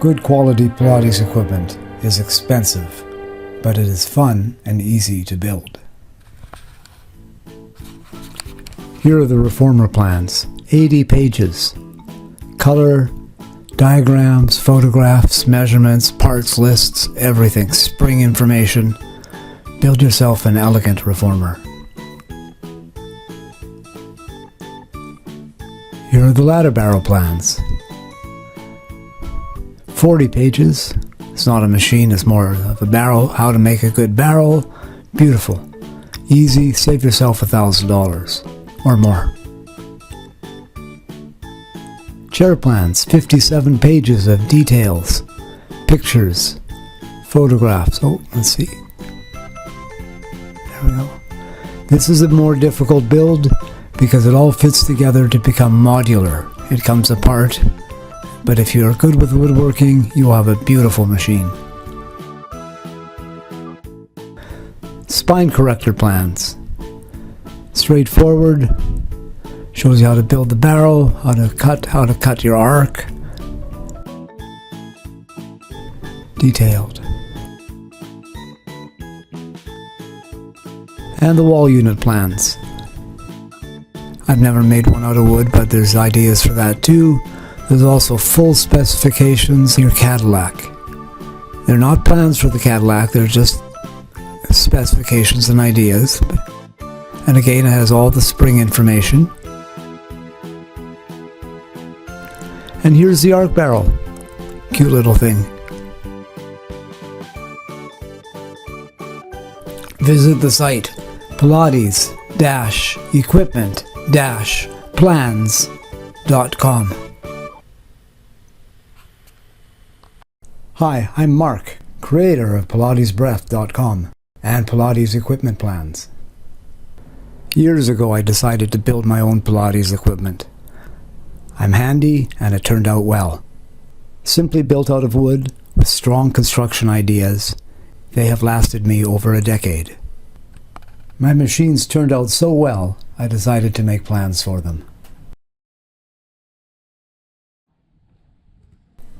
Good quality Pilates equipment is expensive, but it is fun and easy to build. Here are the reformer plans, 80 pages. Color, diagrams, photographs, measurements, parts lists, everything, spring information. Build yourself an elegant reformer. Here are the ladder barrel plans. 40 pages. It's not a machine, it's more of a barrel. How to make a good barrel. Beautiful. Easy, save yourself $1,000 or more. Chair plans, 57 pages of details, pictures, photographs. Oh, let's see. There we go. This is a more difficult build because it all fits together to become modular. It comes apart, but if you are good with woodworking, you will have a beautiful machine. Spine corrector plans. Straightforward. Shows you how to build the barrel, how to cut your arc. Detailed. And the wall unit plans. I've never made one out of wood, but there's ideas for that too. There's also full specifications for your Cadillac. They're not plans for the Cadillac, they're just specifications and ideas. And again, it has all the spring information. And here's the arc barrel. Cute little thing. Visit the site Pilates-equipment-plans.com. Hi, I'm Mark, creator of PilatesBreath.com and Pilates Equipment Plans. Years ago I decided to build my own Pilates equipment. I'm handy and it turned out well. Simply built out of wood with strong construction ideas, they have lasted me over a decade. My machines turned out so well, I decided to make plans for them.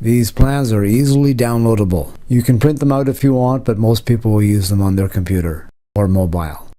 These plans are easily downloadable. You can print them out if you want, but most people will use them on their computer or mobile.